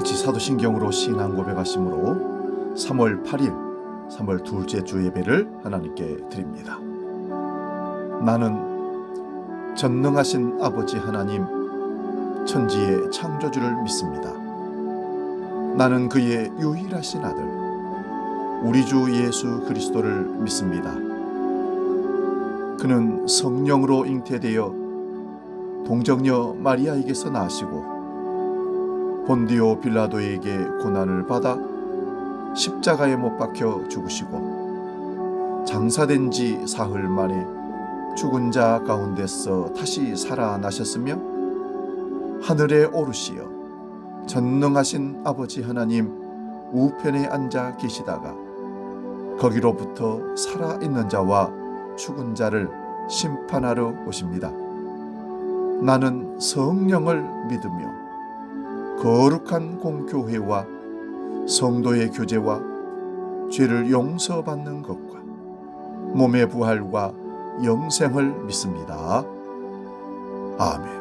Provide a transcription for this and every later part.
같이 사도신경으로 신앙 고백하심으로 3월 8일 3월 둘째 주 예배를 하나님께 드립니다. 나는 전능하신 아버지 하나님 천지의 창조주를 믿습니다. 나는 그의 유일하신 아들 우리 주 예수 그리스도를 믿습니다. 그는 성령으로 잉태되어 동정녀 마리아에게서 나시고 본디오 빌라도에게 고난을 받아 십자가에 못 박혀 죽으시고 장사된 지 사흘 만에 죽은 자 가운데서 다시 살아나셨으며 하늘에 오르시어 전능하신 아버지 하나님 우편에 앉아 계시다가 거기로부터 살아있는 자와 죽은 자를 심판하러 오십니다. 나는 성령을 믿으며 거룩한 공교회와 성도의 교제와 죄를 용서받는 것과 몸의 부활과 영생을 믿습니다. 아멘.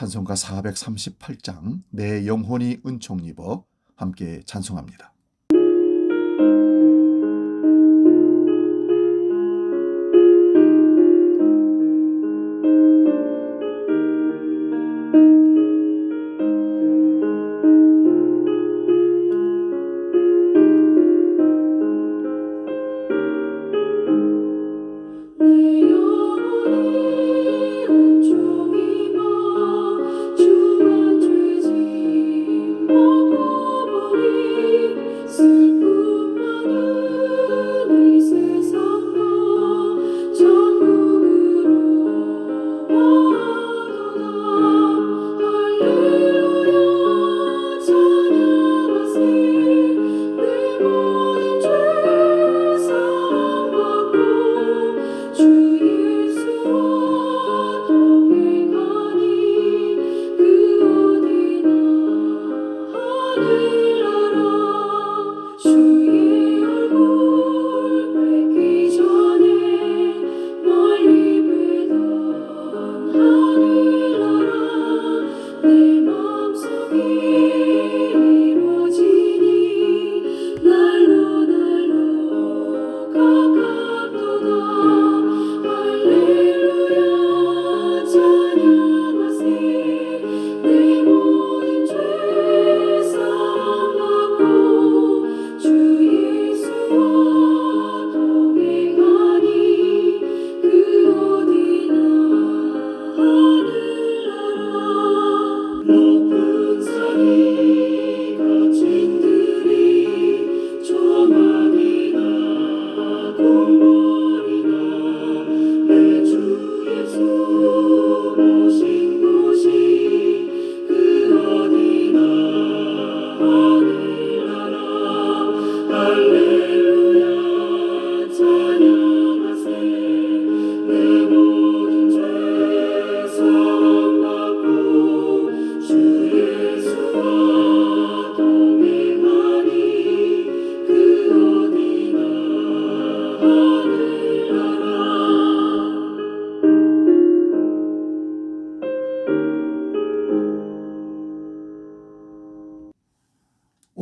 찬송가 438장 내 영혼이 은총 입어 함께 찬송합니다.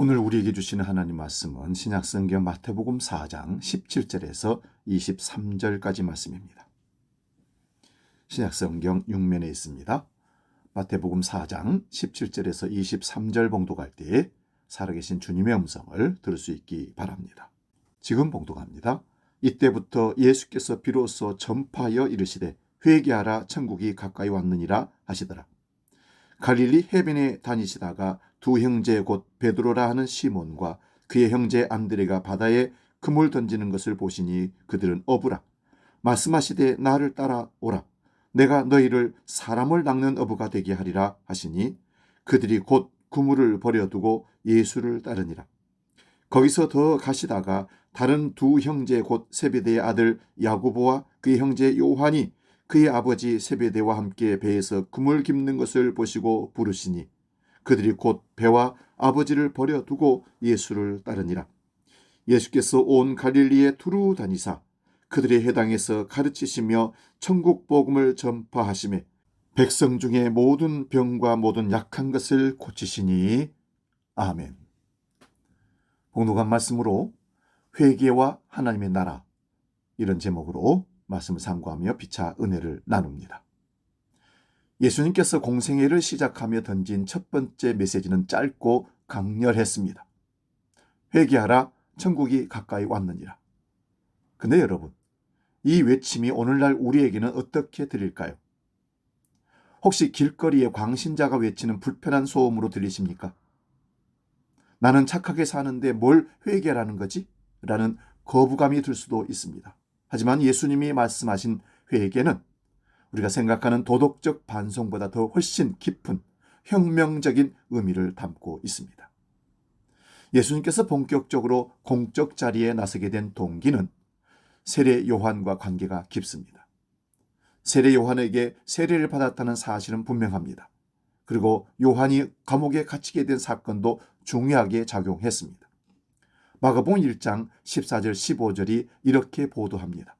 오늘 우리에게 주시는 하나님 말씀은 신약성경 마태복음 4장 17절에서 23절까지 말씀입니다. 신약성경 6면에 있습니다. 마태복음 4장 17절에서 23절 봉독할 때에 살아계신 주님의 음성을 들을 수 있기 바랍니다. 지금 봉독합니다. 이때부터 예수께서 비로소 전파하여 이르시되 회개하라 천국이 가까이 왔느니라 하시더라. 갈릴리 해변에 다니시다가 두 형제 곧 베드로라 하는 시몬과 그의 형제 안드레가 바다에 그물 던지는 것을 보시니 그들은 어부라. 말씀하시되 나를 따라오라. 내가 너희를 사람을 낚는 어부가 되게 하리라 하시니 그들이 곧 그물을 버려두고 예수를 따르니라. 거기서 더 가시다가 다른 두 형제 곧 세베대의 아들 야고보와 그의 형제 요한이 그의 아버지 세베대와 함께 배에서 그물 깁는 것을 보시고 부르시니 그들이 곧 배와 아버지를 버려두고 예수를 따르니라. 예수께서 온 갈릴리에 두루 다니사 그들의 회당에서 가르치시며 천국 복음을 전파하시매 백성 중에 모든 병과 모든 약한 것을 고치시니. 아멘. 봉독한 말씀으로 회개와 하나님의 나라, 이런 제목으로 말씀을 상고하며 피차 은혜를 나눕니다. 예수님께서 공생애를 시작하며 던진 첫 번째 메시지는 짧고 강렬했습니다. 회개하라, 천국이 가까이 왔느니라. 근데 여러분, 이 외침이 오늘날 우리에게는 어떻게 들릴까요? 혹시 길거리에 광신자가 외치는 불편한 소음으로 들리십니까? 나는 착하게 사는데 뭘 회개라는 거지? 라는 거부감이 들 수도 있습니다. 하지만 예수님이 말씀하신 회개는 우리가 생각하는 도덕적 반성보다 더 훨씬 깊은 혁명적인 의미를 담고 있습니다. 예수님께서 본격적으로 공적 자리에 나서게 된 동기는 세례 요한과 관계가 깊습니다. 세례 요한에게 세례를 받았다는 사실은 분명합니다. 그리고 요한이 감옥에 갇히게 된 사건도 중요하게 작용했습니다. 마가복음 1장 14절 15절이 이렇게 보도합니다.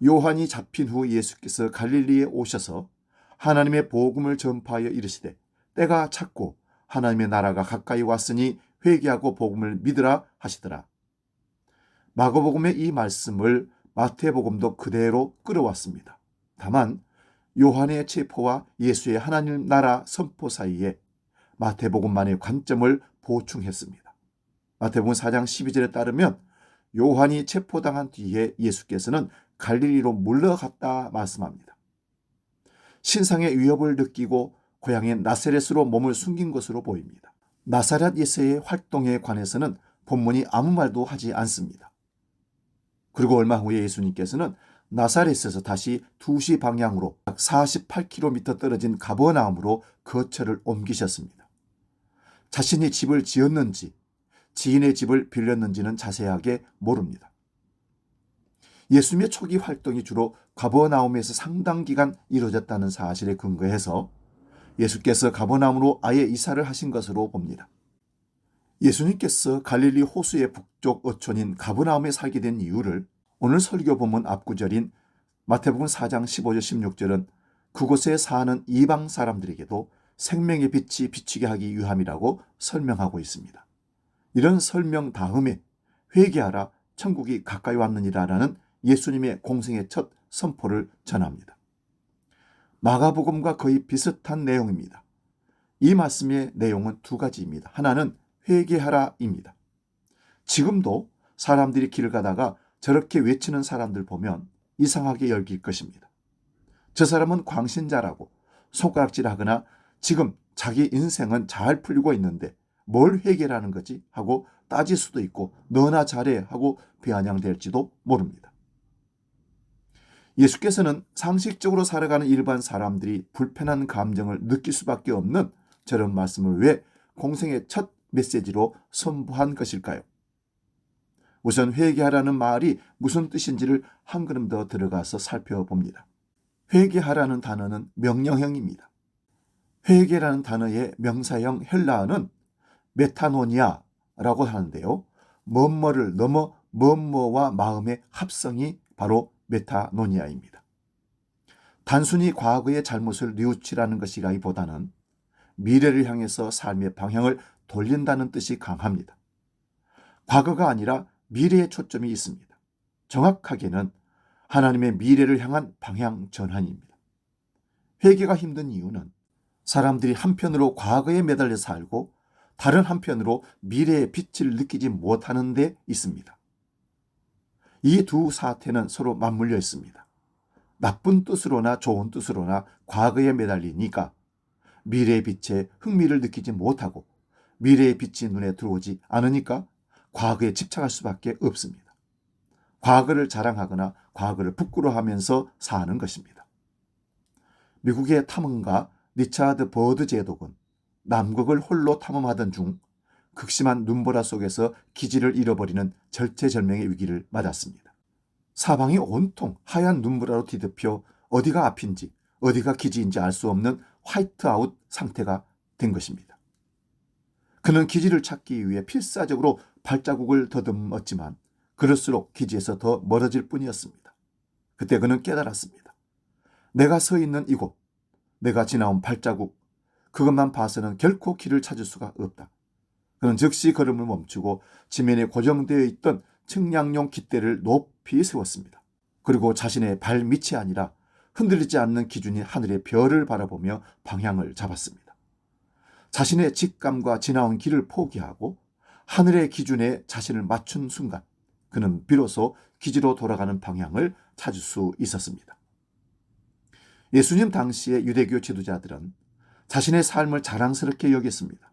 요한이 잡힌 후 예수께서 갈릴리에 오셔서 하나님의 복음을 전파하여 이르시되 때가 찼고 하나님의 나라가 가까이 왔으니 회개하고 복음을 믿으라 하시더라. 마가복음의 이 말씀을 마태복음도 그대로 끌어왔습니다. 다만 요한의 체포와 예수의 하나님 나라 선포 사이에 마태복음만의 관점을 보충했습니다. 마태복음 4장 12절에 따르면 요한이 체포당한 뒤에 예수께서는 갈릴리로 물러갔다 말씀합니다. 신상의 위협을 느끼고 고향인 나사렛으로 몸을 숨긴 것으로 보입니다. 나사렛 예수의 활동에 관해서는 본문이 아무 말도 하지 않습니다. 그리고 얼마 후에 예수님께서는 나사렛에서 다시 2시 방향으로 약 48km 떨어진 가버나움으로 거처를 옮기셨습니다. 자신이 집을 지었는지 지인의 집을 빌렸는지는 자세하게 모릅니다. 예수님의 초기 활동이 주로 가버나움에서 상당 기간 이루어졌다는 사실에 근거해서 예수께서 가버나움으로 아예 이사를 하신 것으로 봅니다. 예수님께서 갈릴리 호수의 북쪽 어촌인 가버나움에 살게 된 이유를 오늘 설교 본문 앞구절인 마태복음 4장 15절 16절은 그곳에 사는 이방 사람들에게도 생명의 빛이 비치게 하기 위함이라고 설명하고 있습니다. 이런 설명 다음에 회개하라, 천국이 가까이 왔느니라라는 예수님의 공생의 첫 선포를 전합니다. 마가복음과 거의 비슷한 내용입니다. 이 말씀의 내용은 두 가지입니다. 하나는 회개하라입니다. 지금도 사람들이 길을 가다가 저렇게 외치는 사람들 보면 이상하게 여길 것입니다. 저 사람은 광신자라고 손가락질하거나 지금 자기 인생은 잘 풀리고 있는데 뭘 회개라는 거지 하고 따질 수도 있고 너나 잘해 하고 비아냥될지도 모릅니다. 예수께서는 상식적으로 살아가는 일반 사람들이 불편한 감정을 느낄 수밖에 없는 저런 말씀을 왜 공생의 첫 메시지로 선포한 것일까요? 우선 회개하라는 말이 무슨 뜻인지를 한 걸음 더 들어가서 살펴봅니다. 회개하라는 단어는 명령형입니다. 회개라는 단어의 명사형 헬라어는 메타노니아라고 하는데요. 뭐뭐를 넘어 뭐뭐와 마음의 합성이 바로 메타노니아입니다. 단순히 과거의 잘못을 뉘우치라는 것이라기보다는 미래를 향해서 삶의 방향을 돌린다는 뜻이 강합니다. 과거가 아니라 미래에 초점이 있습니다. 정확하게는 하나님의 미래를 향한 방향 전환입니다. 회개가 힘든 이유는 사람들이 한편으로 과거에 매달려 살고 다른 한편으로 미래의 빛을 느끼지 못하는 데 있습니다. 이 두 사태는 서로 맞물려 있습니다. 나쁜 뜻으로나 좋은 뜻으로나 과거에 매달리니까 미래의 빛에 흥미를 느끼지 못하고 미래의 빛이 눈에 들어오지 않으니까 과거에 집착할 수밖에 없습니다. 과거를 자랑하거나 과거를 부끄러워하면서 사는 것입니다. 미국의 탐험가 리차드 버드 제독은 남극을 홀로 탐험하던 중 극심한 눈보라 속에서 기지를 잃어버리는 절체절명의 위기를 맞았습니다. 사방이 온통 하얀 눈보라로 뒤덮여 어디가 앞인지 어디가 기지인지 알 수 없는 화이트아웃 상태가 된 것입니다. 그는 기지를 찾기 위해 필사적으로 발자국을 더듬었지만 그럴수록 기지에서 더 멀어질 뿐이었습니다. 그때 그는 깨달았습니다. 내가 서 있는 이곳, 내가 지나온 발자국, 그것만 봐서는 결코 길을 찾을 수가 없다. 그는 즉시 걸음을 멈추고 지면에 고정되어 있던 측량용 깃대를 높이 세웠습니다. 그리고 자신의 발밑이 아니라 흔들리지 않는 기준인 하늘의 별을 바라보며 방향을 잡았습니다. 자신의 직감과 지나온 길을 포기하고 하늘의 기준에 자신을 맞춘 순간 그는 비로소 기지로 돌아가는 방향을 찾을 수 있었습니다. 예수님 당시의 유대교 지도자들은 자신의 삶을 자랑스럽게 여겼습니다.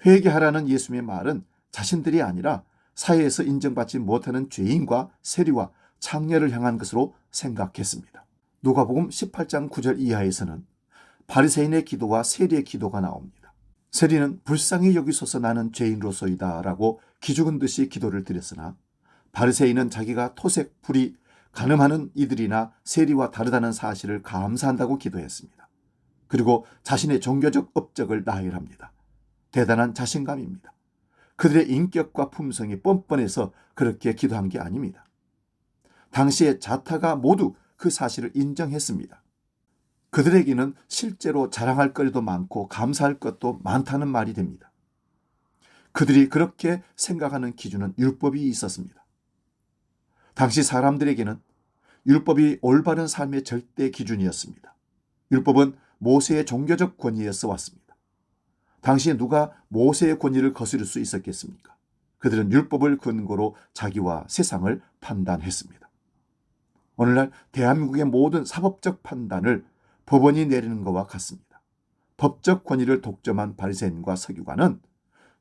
회개하라는 예수님의 말은 자신들이 아니라 사회에서 인정받지 못하는 죄인과 세리와 창녀를 향한 것으로 생각했습니다. 누가복음 18장 9절 이하에서는 바리새인의 기도와 세리의 기도가 나옵니다. 세리는 불쌍히 여기소서 나는 죄인으로소이다 라고 기죽은 듯이 기도를 드렸으나 바리새인은 자기가 토색, 불의, 간음하는 이들이나 세리와 다르다는 사실을 감사한다고 기도했습니다. 그리고 자신의 종교적 업적을 나열합니다. 대단한 자신감입니다. 그들의 인격과 품성이 뻔뻔해서 그렇게 기도한 게 아닙니다. 당시의 자타가 모두 그 사실을 인정했습니다. 그들에게는 실제로 자랑할 거리도 많고 감사할 것도 많다는 말이 됩니다. 그들이 그렇게 생각하는 기준은 율법이 있었습니다. 당시 사람들에게는 율법이 올바른 삶의 절대 기준이었습니다. 율법은 모세의 종교적 권위에서 왔습니다. 당시에 누가 모세의 권위를 거스릴 수 있었겠습니까? 그들은 율법을 근거로 자기와 세상을 판단했습니다. 오늘날 대한민국의 모든 사법적 판단을 법원이 내리는 것과 같습니다. 법적 권위를 독점한 바리새인과 서기관은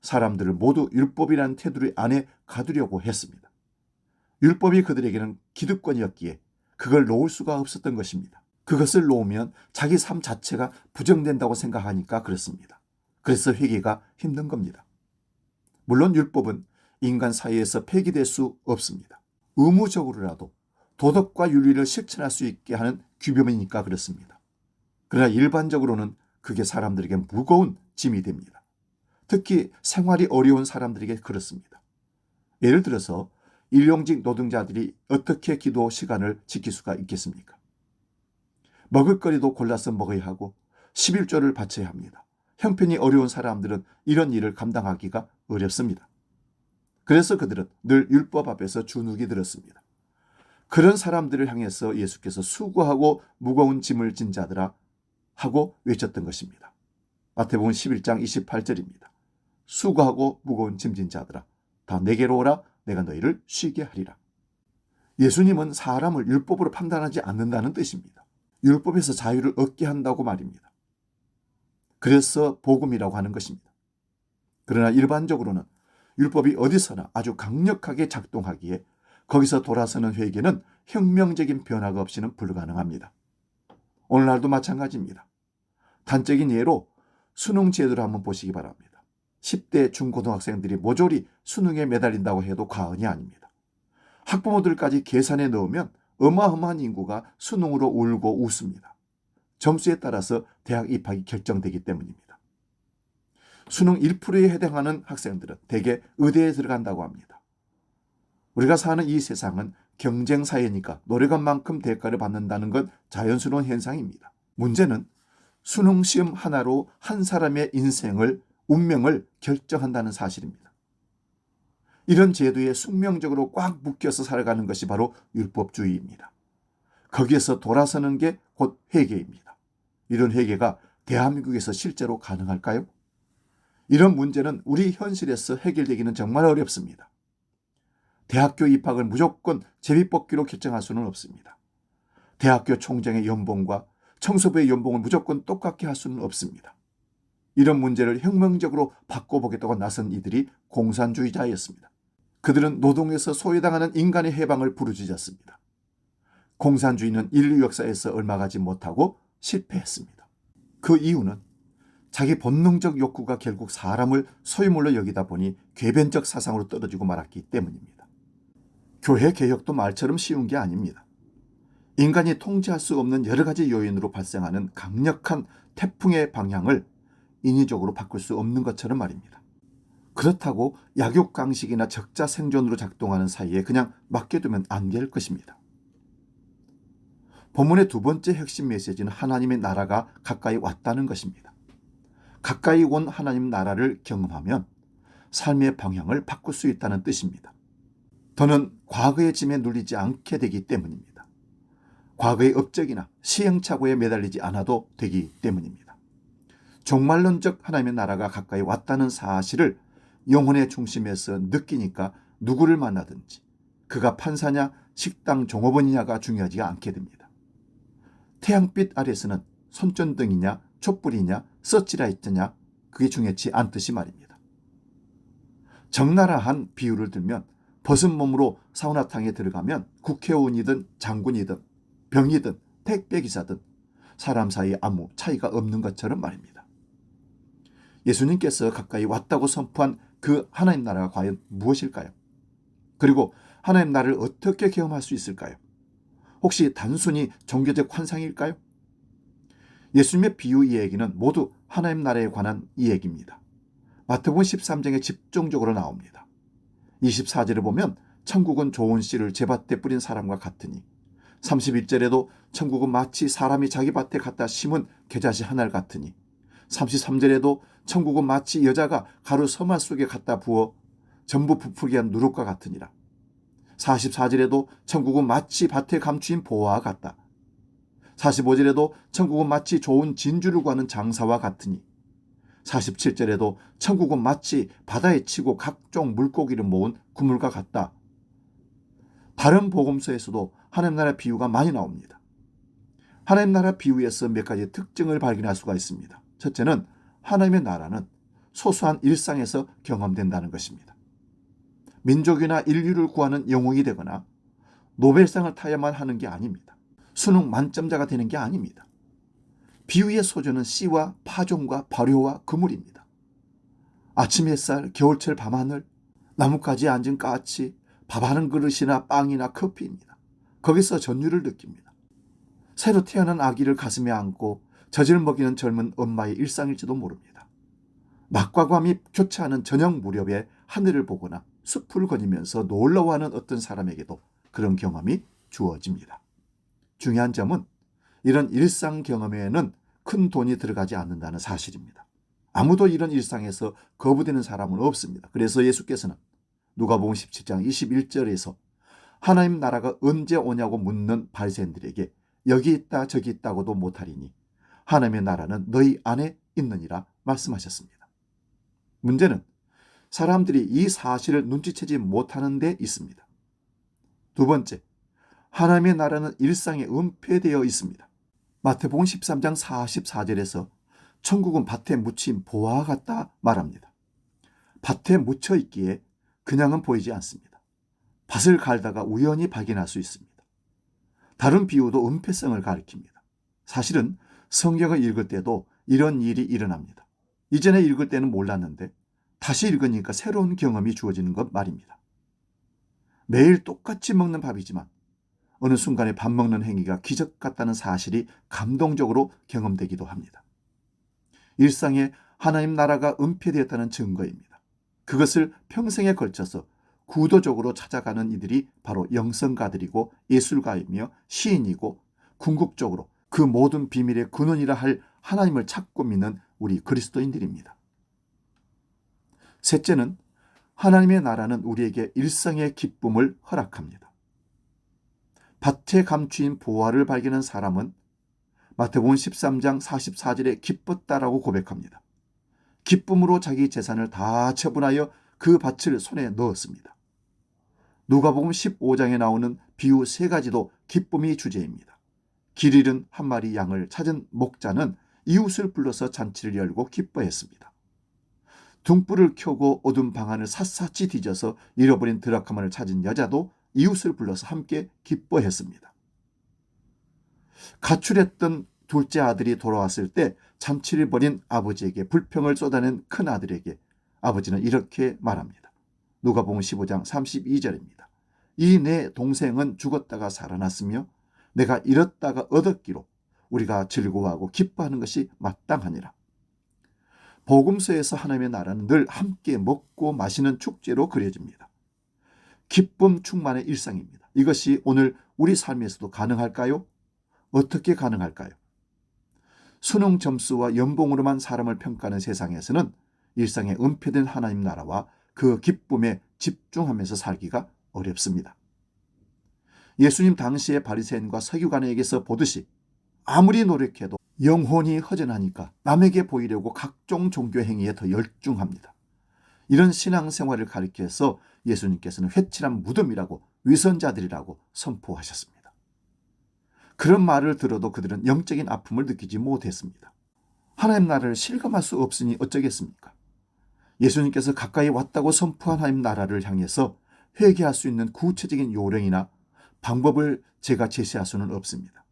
사람들을 모두 율법이라는 테두리 안에 가두려고 했습니다. 율법이 그들에게는 기득권이었기에 그걸 놓을 수가 없었던 것입니다. 그것을 놓으면 자기 삶 자체가 부정된다고 생각하니까 그렇습니다. 그래서 회개가 힘든 겁니다. 물론 율법은 인간 사이에서 폐기될 수 없습니다. 의무적으로라도 도덕과 윤리를 실천할 수 있게 하는 규범이니까 그렇습니다. 그러나 일반적으로는 그게 사람들에게 무거운 짐이 됩니다. 특히 생활이 어려운 사람들에게 그렇습니다. 예를 들어서 일용직 노동자들이 어떻게 기도 시간을 지킬 수가 있겠습니까? 먹을거리도 골라서 먹어야 하고 11조를 바쳐야 합니다. 형편이 어려운 사람들은 이런 일을 감당하기가 어렵습니다. 그래서 그들은 늘 율법 앞에서 주눅이 들었습니다. 그런 사람들을 향해서 예수께서 수고하고 무거운 짐을 진 자들아 하고 외쳤던 것입니다. 마태복음 11장 28절입니다. 수고하고 무거운 짐 진 자들아 다 내게로 오라 내가 너희를 쉬게 하리라. 예수님은 사람을 율법으로 판단하지 않는다는 뜻입니다. 율법에서 자유를 얻게 한다고 말입니다. 그래서 복음이라고 하는 것입니다. 그러나 일반적으로는 율법이 어디서나 아주 강력하게 작동하기에 거기서 돌아서는 회개는 혁명적인 변화가 없이는 불가능합니다. 오늘날도 마찬가지입니다. 단적인 예로 수능 제도를 한번 보시기 바랍니다. 10대 중고등학생들이 모조리 수능에 매달린다고 해도 과언이 아닙니다. 학부모들까지 계산에 넣으면 어마어마한 인구가 수능으로 울고 웃습니다. 점수에 따라서 대학 입학이 결정되기 때문입니다. 수능 1%에 해당하는 학생들은 대개 의대에 들어간다고 합니다. 우리가 사는 이 세상은 경쟁 사회니까 노력한 만큼 대가를 받는다는 건 자연스러운 현상입니다. 문제는 수능 시험 하나로 한 사람의 인생을, 운명을 결정한다는 사실입니다. 이런 제도에 숙명적으로 꽉 묶여서 살아가는 것이 바로 율법주의입니다. 거기에서 돌아서는 게 곧 회개입니다. 이런 회개가 대한민국에서 실제로 가능할까요? 이런 문제는 우리 현실에서 해결되기는 정말 어렵습니다. 대학교 입학을 무조건 제비뽑기로 결정할 수는 없습니다. 대학교 총장의 연봉과 청소부의 연봉을 무조건 똑같게 할 수는 없습니다. 이런 문제를 혁명적으로 바꿔보겠다고 나선 이들이 공산주의자였습니다. 그들은 노동에서 소외당하는 인간의 해방을 부르짖었습니다. 공산주의는 인류 역사에서 얼마 가지 못하고 실패했습니다. 그 이유는 자기 본능적 욕구가 결국 사람을 소유물로 여기다 보니 궤변적 사상으로 떨어지고 말았기 때문입니다. 교회 개혁도 말처럼 쉬운 게 아닙니다. 인간이 통제할 수 없는 여러 가지 요인으로 발생하는 강력한 태풍의 방향을 인위적으로 바꿀 수 없는 것처럼 말입니다. 그렇다고 약육강식이나 적자생존으로 작동하는 사이에 그냥 맡겨두면 안 될 것입니다. 본문의 두 번째 핵심 메시지는 하나님의 나라가 가까이 왔다는 것입니다. 가까이 온 하나님 나라를 경험하면 삶의 방향을 바꿀 수 있다는 뜻입니다. 더는 과거의 짐에 눌리지 않게 되기 때문입니다. 과거의 업적이나 시행착오에 매달리지 않아도 되기 때문입니다. 종말론적 하나님의 나라가 가까이 왔다는 사실을 영혼의 중심에서 느끼니까 누구를 만나든지 그가 판사냐 식당 종업원이냐가 중요하지 않게 됩니다. 태양빛 아래서는 손전등이냐 촛불이냐 서치라이트냐 그게 중요치 않듯이 말입니다. 적나라한 비유를 들면 벗은 몸으로 사우나탕에 들어가면 국회의원이든 장군이든 병이든 택배기사든 사람 사이에 아무 차이가 없는 것처럼 말입니다. 예수님께서 가까이 왔다고 선포한 그 하나님 나라가 과연 무엇일까요? 그리고 하나님 나라를 어떻게 경험할 수 있을까요? 혹시 단순히 종교적 환상일까요? 예수님의 비유 이야기는 모두 하나님 나라에 관한 이야기입니다. 마태복음 13장에 집중적으로 나옵니다. 24절에 보면 천국은 좋은 씨를 제 밭에 뿌린 사람과 같으니 31절에도 천국은 마치 사람이 자기 밭에 갖다 심은 겨자씨 하나를 같으니 33절에도 천국은 마치 여자가 가루 서말 속에 갖다 부어 전부 부풀게 한 누룩과 같으니라. 44절에도 천국은 마치 밭에 감추인 보화와 같다. 45절에도 천국은 마치 좋은 진주를 구하는 장사와 같으니 47절에도 천국은 마치 바다에 치고 각종 물고기를 모은 그물과 같다. 다른 복음서에서도 하나님 나라 비유가 많이 나옵니다. 하나님 나라 비유에서 몇 가지 특징을 발견할 수가 있습니다. 첫째는 하나님의 나라는 소소한 일상에서 경험된다는 것입니다. 민족이나 인류를 구하는 영웅이 되거나 노벨상을 타야만 하는 게 아닙니다. 수능 만점자가 되는 게 아닙니다. 비유의 소재는 씨와 파종과 발효와 그물입니다. 아침 햇살, 겨울철 밤하늘, 나뭇가지에 앉은 까치, 밥하는 그릇이나 빵이나 커피입니다. 거기서 전율을 느낍니다. 새로 태어난 아기를 가슴에 안고 젖을 먹이는 젊은 엄마의 일상일지도 모릅니다. 낮과 밤이 교차하는 저녁 무렵에 하늘을 보거나 숲을 거니면서 놀러와는 어떤 사람에게도 그런 경험이 주어집니다. 중요한 점은 이런 일상 경험에는 큰 돈이 들어가지 않는다는 사실입니다. 아무도 이런 일상에서 거부되는 사람은 없습니다. 그래서 예수께서는 누가복음 17장 21절에서 하나님 나라가 언제 오냐고 묻는 바리새인들에게 여기 있다 저기 있다고도 못하리니 하나님의 나라는 너희 안에 있느니라 말씀하셨습니다. 문제는 사람들이 이 사실을 눈치채지 못하는 데 있습니다. 두 번째, 하나님의 나라는 일상에 은폐되어 있습니다. 마태복음 13장 44절에서 천국은 밭에 묻힌 보화와 같다 말합니다. 밭에 묻혀 있기에 그냥은 보이지 않습니다. 밭을 갈다가 우연히 발견할 수 있습니다. 다른 비유도 은폐성을 가리킵니다. 사실은 성경을 읽을 때도 이런 일이 일어납니다. 이전에 읽을 때는 몰랐는데 다시 읽으니까 새로운 경험이 주어지는 것 말입니다. 매일 똑같이 먹는 밥이지만 어느 순간에 밥 먹는 행위가 기적 같다는 사실이 감동적으로 경험되기도 합니다. 일상에 하나님 나라가 은폐되었다는 증거입니다. 그것을 평생에 걸쳐서 구도적으로 찾아가는 이들이 바로 영성가들이고 예술가이며 시인이고 궁극적으로 그 모든 비밀의 근원이라 할 하나님을 찾고 믿는 우리 그리스도인들입니다. 셋째는 하나님의 나라는 우리에게 일상의 기쁨을 허락합니다. 밭에 감추인 보화를 발견한 사람은 마태복음 13장 44절에 기뻤다라고 고백합니다. 기쁨으로 자기 재산을 다 처분하여 그 밭을 손에 넣었습니다. 누가복음 15장에 나오는 비유 세 가지도 기쁨이 주제입니다. 길 잃은 한 마리 양을 찾은 목자는 이웃을 불러서 잔치를 열고 기뻐했습니다. 등불을 켜고 어두운 방 안을 샅샅이 뒤져서 잃어버린 드라크마를 찾은 여자도 이웃을 불러서 함께 기뻐했습니다. 가출했던 둘째 아들이 돌아왔을 때 잔치를 벌인 아버지에게 불평을 쏟아낸 큰 아들에게 아버지는 이렇게 말합니다. 누가복음 15장 32절입니다. 이 내 동생은 죽었다가 살아났으며 내가 잃었다가 얻었기로 우리가 즐거워하고 기뻐하는 것이 마땅하니라. 복음서에서 하나님의 나라는 늘 함께 먹고 마시는 축제로 그려집니다. 기쁨 충만의 일상입니다. 이것이 오늘 우리 삶에서도 가능할까요? 어떻게 가능할까요? 수능 점수와 연봉으로만 사람을 평가하는 세상에서는 일상에 은폐된 하나님 나라와 그 기쁨에 집중하면서 살기가 어렵습니다. 예수님 당시의 바리새인과 서기관에게서 보듯이 아무리 노력해도 영혼이 허전하니까 남에게 보이려고 각종 종교 행위에 더 열중합니다. 이런 신앙생활을 가리켜서 예수님께서는 회칠한 무덤이라고 위선자들이라고 선포하셨습니다. 그런 말을 들어도 그들은 영적인 아픔을 느끼지 못했습니다. 하나님 나라를 실감할 수 없으니 어쩌겠습니까? 예수님께서 가까이 왔다고 선포한 하나님 나라를 향해서 회개할 수 있는 구체적인 요령이나 방법을 제가 제시할 수는 없습니다.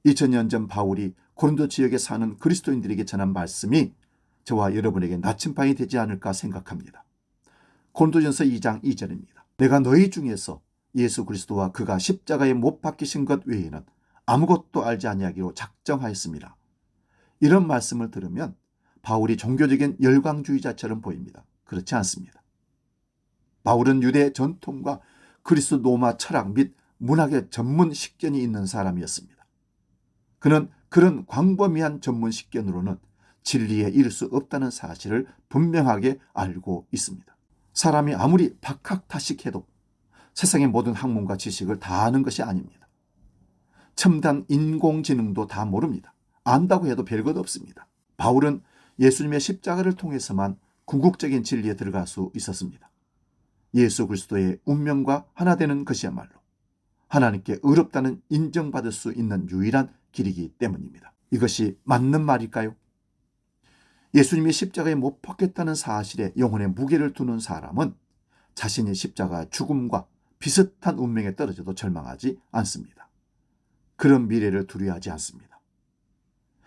2000년 전 바울이 고린도 지역에 사는 그리스도인들에게 전한 말씀이 저와 여러분에게 나침반이 되지 않을까 생각합니다. 고린도전서 2장 2절입니다. 내가 너희 중에서 예수 그리스도와 그가 십자가에 못 박히신 것 외에는 아무것도 알지 아니하기로 작정하였습니다. 이런 말씀을 들으면 바울이 종교적인 열광주의자처럼 보입니다. 그렇지 않습니다. 바울은 유대 전통과 그리스 로마 철학 및 문학의 전문 식견이 있는 사람이었습니다. 그는 그런 광범위한 전문 식견으로는 진리에 이를 수 없다는 사실을 분명하게 알고 있습니다. 사람이 아무리 박학다식해도 세상의 모든 학문과 지식을 다 아는 것이 아닙니다. 첨단 인공지능도 다 모릅니다. 안다고 해도 별것 없습니다. 바울은 예수님의 십자가를 통해서만 궁극적인 진리에 들어갈 수 있었습니다. 예수 그리스도의 운명과 하나 되는 것이야말로 하나님께 의롭다는 인정받을 수 있는 유일한 길이기 때문입니다. 이것이 맞는 말일까요? 예수님이 십자가에 못 박혔다는 사실에 영혼의 무게를 두는 사람은 자신이 십자가 죽음과 비슷한 운명에 떨어져도 절망하지 않습니다. 그런 미래를 두려워하지 않습니다.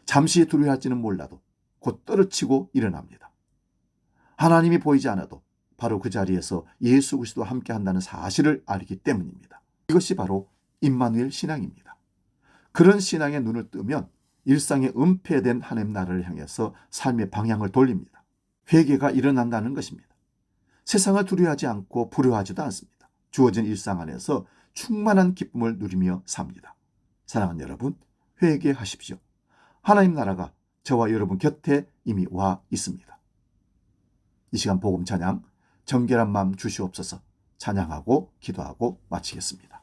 잠시 두려워할지는 몰라도 곧 떨어지고 일어납니다. 하나님이 보이지 않아도 바로 그 자리에서 예수 그리스도와 함께 한다는 사실을 알기 때문입니다. 이것이 바로 임마누엘 신앙입니다. 그런 신앙에 눈을 뜨면 일상에 은폐된 하나님 나라를 향해서 삶의 방향을 돌립니다. 회개가 일어난다는 것입니다. 세상을 두려워하지 않고 부러워하지도 않습니다. 주어진 일상 안에서 충만한 기쁨을 누리며 삽니다. 사랑하는 여러분, 회개하십시오. 하나님 나라가 저와 여러분 곁에 이미 와 있습니다. 이 시간 복음 찬양, 정결한 마음 주시옵소서 찬양하고 기도하고 마치겠습니다.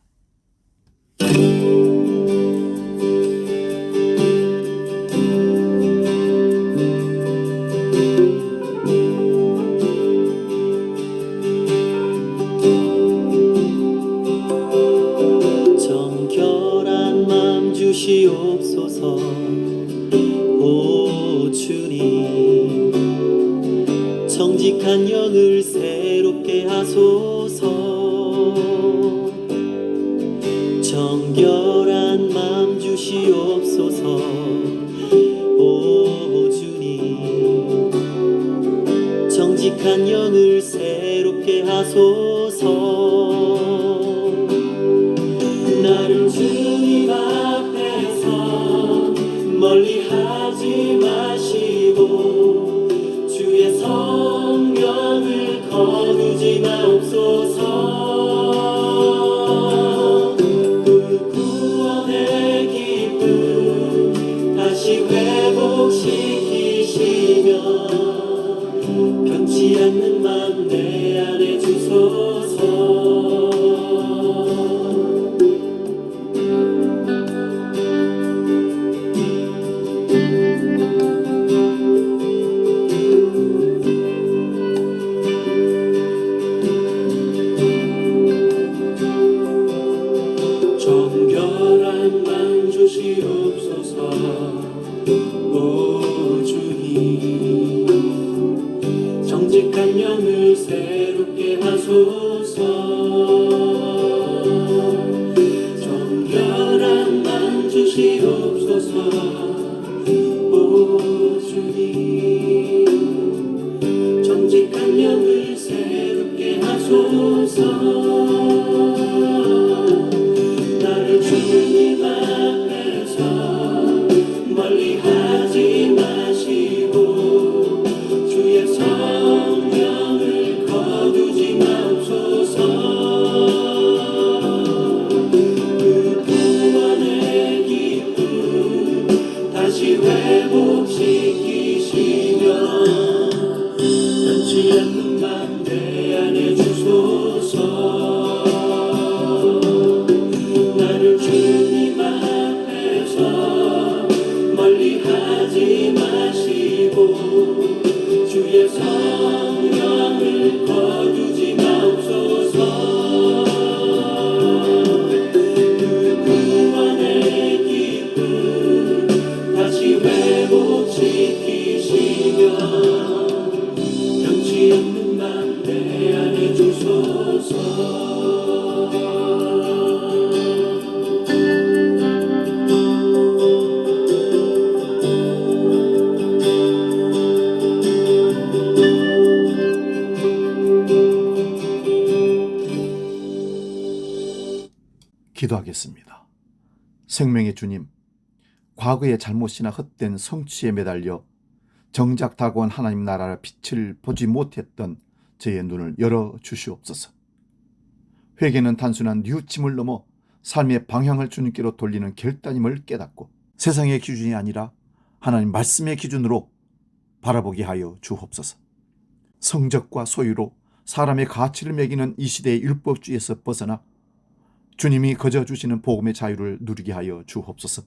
정결한 마음 주시옵소서. 오 주님, 정직한 영을 새롭게 하소서. 정결한 마음 주시옵소서. 오 주님, 정직한 영을 새롭게 하소서. 나를 주님 앞에서 멀리하지 마시고 주의 성령을 거두지 마옵소서. 그 구원의 기쁨 다시 회복시키시며 변치 않는 맘 내 안에 주소서. 정결한 맘 주시옵소서. 오 주님, 정직한 영을 새롭게 하소서. 정결한 맘 주시옵소서. 오 주님, 정직한 영을 새롭게 하소서. 나를 주님 앞에서 멀리하지 마시고 기도하겠습니다. 생명의 주님, 과거의 잘못이나 헛된 성취에 매달려 정작 다가온 하나님 나라의 빛을 보지 못했던 저의 눈을 열어주시옵소서. 회개는 단순한 뉘우침을 넘어 삶의 방향을 주님께로 돌리는 결단임을 깨닫고 세상의 기준이 아니라 하나님 말씀의 기준으로 바라보게 하여 주옵소서. 성적과 소유로 사람의 가치를 매기는 이 시대의 율법주의에서 벗어나 주님이 거저 주시는 복음의 자유를 누리게 하여 주옵소서.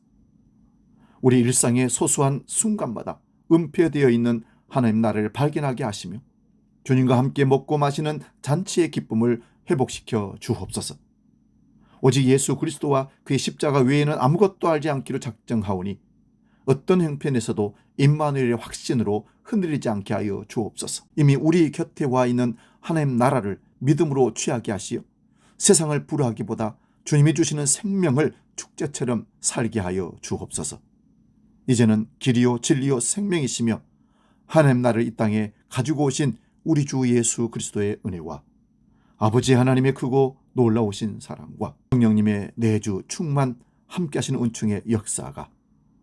우리 일상의 소소한 순간마다 은폐되어 있는 하나님 나라를 발견하게 하시며 주님과 함께 먹고 마시는 잔치의 기쁨을 회복시켜 주옵소서. 오직 예수 그리스도와 그의 십자가 외에는 아무것도 알지 않기로 작정하오니 어떤 형편에서도 임마누엘의 확신으로 흔들리지 않게 하여 주옵소서. 이미 우리 곁에 와 있는 하나님 나라를 믿음으로 취하게 하시어 세상을 불허하기보다 주님이 주시는 생명을 축제처럼 살게 하여 주옵소서. 이제는 길이요 진리요 생명이시며 하나님 나라를 이 땅에 가지고 오신 우리 주 예수 그리스도의 은혜와 아버지 하나님의 크고 놀라우신 사랑과 성령님의 내주 충만 함께 하시는 은총의 역사가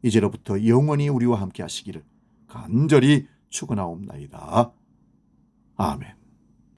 이제로부터 영원히 우리와 함께 하시기를 간절히 축원하옵나이다. 아멘.